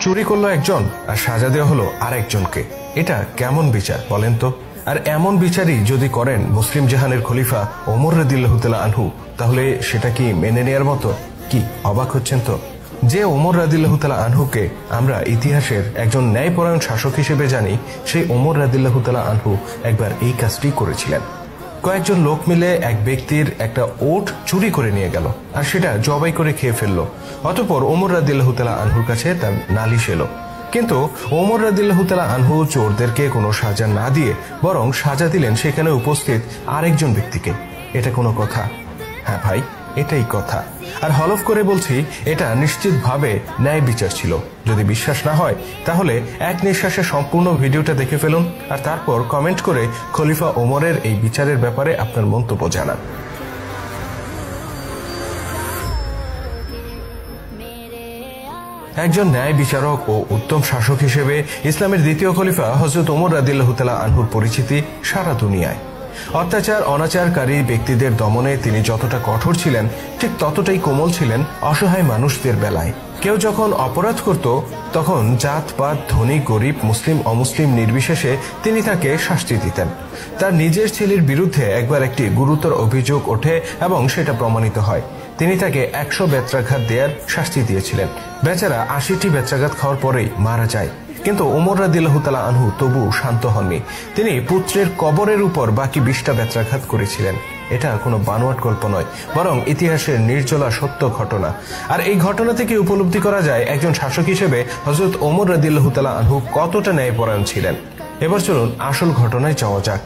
চুরি করলো একজন আর সাজা দেওয়া হলো আরেকজনকে। এটা কেমন বিচার বলেন তো? আর এমন বিচারই যদি করেন মুসলিম জাহানের খলিফা ওমর রাদিয়াল্লাহু তাআলা আনহু, তাহলে সেটা কি মেনে নেয়ার মতো? কি অবাক হচ্ছেন তো? যে ওমর রাদিয়াল্লাহু তাআলা আনহুকে আমরা ইতিহাসের একজন ন্যায়পরায়ণ শাসক হিসেবে জানি, সেই ওমর রাদিয়াল্লাহু তাআলা আনহু একবার এই কাজটি করেছিলেন। কয়েকজন লোক মিলে এক ব্যক্তির একটা ওট চুরি করে নিয়ে গেল আর সেটা জবাই করে খেয়ে ফেললো। অতঃপর ওমর রাদিয়াল্লাহু তাআলা আনহুর কাছে তার নালিশ এলো। কিন্তু ওমর রাদিয়াল্লাহু তাআলা আনহু চোরদেরকে কোনো সাজা না দিয়ে বরং সাজা দিলেন সেখানে উপস্থিত আরেকজন ব্যক্তিকে। এটা কোনো কথা? হ্যাঁ ভাই, এটাই কথা। আর হলফ করে বলছি, এটা নিশ্চিতভাবে ন্যায় বিচার ছিল। যদি বিশ্বাস না হয় তাহলে এক নিঃশ্বাসে সম্পূর্ণ ভিডিওটা দেখে ফেলুন আর তারপর কমেন্ট করে খলিফা ওমরের এই বিচারের ব্যাপারে আপনার মন্তব্য জানান। একজন ন্যায় বিচারক ও উত্তম শাসক হিসেবে ইসলামের দ্বিতীয় খলিফা হযরত ওমর রাদিয়াল্লাহু তাআলা আনহুর পরিচিতি সারা দুনিয়ায়। অত্যাচার অনাচারকারী ব্যক্তিদের দমনে তিনি যতটা কঠোর ছিলেন, ঠিক ততটাই কোমল ছিলেন অসহায় মানুষদের বেলায়। কেউ যখন অপরাধ করত তখন জাতপাত, ধনী গরিব, মুসলিম অমুসলিম নির্বিশেষে তিনি তাকে শাস্তি দিতেন। তার নিজের ছেলের বিরুদ্ধে একবার একটি গুরুতর অভিযোগ ওঠে এবং সেটা প্রমাণিত হয়। তিনি তাকে 100 বেত্রাঘাত দেওয়ার শাস্তি দিয়েছিলেন। বেচারা 80টি বেত্রাঘাত খাওয়ার পরেই মারা যায়। কিন্তু ওমর রাদিয়াল্লাহু তাআলা আনহু তবু শান্ত হননি। তিনি পুত্রের কবরের উপর বাকি 20টা বেত্রাঘাত করেছিলেন। এটা কোনো বানোয়াট গল্প নয়, বরং ইতিহাসের নির্জলা সত্য ঘটনা। আর এই ঘটনা থেকে উপলব্ধি করা যায় একজন শাসক হিসেবে হযরত ওমর রাদিয়াল্লাহু তাআলা আনহু কতটা ন্যায়পরায়ণ ছিলেন। এবার চলুন আসল ঘটনায় যাওয়া যাক।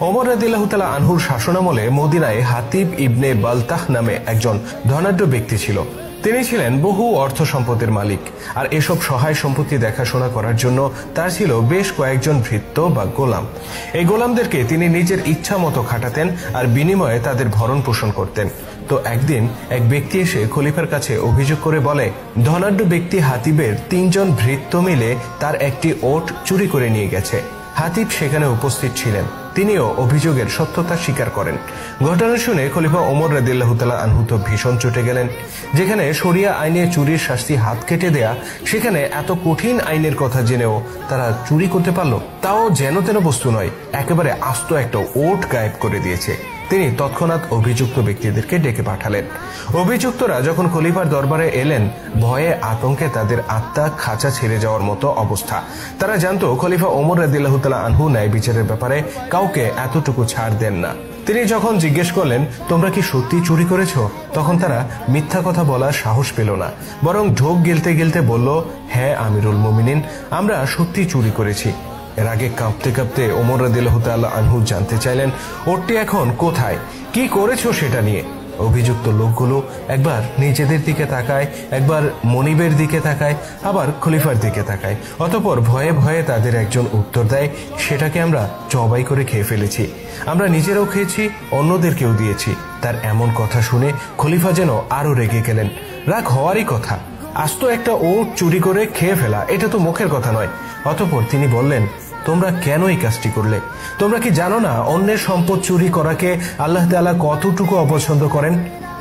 ওমর রাদিয়াল্লাহু তাআলা আনহুর শাসনামলে মদিনায় হাতিব ইবনে বালতাহ নামে একজন ধনাঢ্য ব্যক্তি ছিল। তিনি ছিলেন বহু অর্থ সম্পদের মালিক, আর এসব সহায় সম্পত্তি দেখাশোনা করার জন্য তার ছিল বেশ কয়েকজন ভৃত্য বা গোলাম। এই গোলামদেরকে তিনি নিজের ইচ্ছা মতো খাটাতেন আর বিনিময়ে তাদের ভরণ পোষণ করতেন। তো একদিন এক ব্যক্তি এসে খলিফার কাছে অভিযোগ করে বলে, ধনাঢ্য ব্যক্তি হাতিবের 3 জন ভৃত্য মিলে তার একটি ওট চুরি করে নিয়ে গেছে। হাতিব সেখানে উপস্থিত ছিলেন। তিনিও অভিযোগের সত্যতা স্বীকার করেন। ঘটনা শুনে খলিফা ওমর রাদিয়াল্লাহু তাআলা আনহু তো ভীষণ চটে গেলেন। যেখানে শরিয়া আইনে চুরির শাস্তি হাত কেটে দেয়া, সেখানে এত কঠিন আইনের কথা জেনেও তারা চুরি করতে পারল। তাও যেন তেন বস্তু নয়, একেবারে আস্ত একটা ওট গায়েব করে দিয়েছে। তিনি তৎক্ষণাৎ অভিযুক্ত ব্যক্তিদেরকে ডেকে পাঠালেন। অভিযুক্তরা যখন খলিফার দরবারে এলেন, ভয়ে আতঙ্কে তাদের আত্মা খাঁচা ছেড়ে যাওয়ার মতো অবস্থা। তারা জানতো খলিফা ওমর রাদিয়াল্লাহু তাআলা আনহু ন্যায় বিচারের ব্যাপারে কাউকে এতটুকু ছাড় দেন না। তিনি যখন জিজ্ঞেস করলেন, তোমরা কি সত্যি চুরি করেছ? তখন তারা মিথ্যা কথা বলার সাহস পেল না, বরং ঢোক গিলতে গিলতে বলল, হ্যাঁ আমিরুল মুমিনিন, আমরা সত্যি চুরি করেছি। এর আগে কাঁপতে কাঁপতে ওমর রাদিয়াল্লাহু তাআলা আনহু জানতে চাইলেন, ওটটি এখন কোথায়, কি করেছো সেটা নিয়ে। অভিযুক্ত লোকগুলো একবার নিজেদের দিকে তাকায়, একবার মনিবের দিকে তাকায়, আবার খলিফার দিকে তাকায়। অতঃপর ভয়ে ভয়ে তাদের একজন উত্তর দেয়, সেটাকে আমরা জবাই করে খেয়ে ফেলেছি। আমরা নিজেরাও খেয়েছি, অন্যদেরকেও দিয়েছি। তার এমন কথা শুনে খলিফা যেন আরো রেগে গেলেন। রাগ হওয়ারই কথা, আস্ত একটা ওট চুরি করে খেয়ে ফেলা, এটা তো মুখের কথা নয়। অতঃপর তিনি বললেন, তোমরা কেন এই কাজটি করলে? তোমরা কি জানো না অন্যের সম্পদ চুরি করাকে আল্লাহ তাআলা কতটুকু অপছন্দ করেন?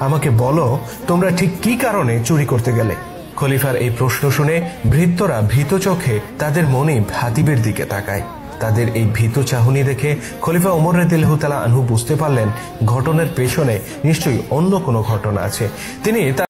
আমাকে বলো, তোমরা ঠিক কি কারণে চুরি করতে গেলে? খলিফার এই প্রশ্ন শুনে ভৃত্যরা ভীত চোখে তাদের মনিব হাতিবের দিকে তাকায়। তাদের এই ভীত চাহনি দেখে খলিফা ওমর রাদিয়াল্লাহু তাআলা আনহু বুঝতে পারলেন ঘটনার পেছনে নিশ্চয়ই অন্য কোনো ঘটনা আছে। তিনি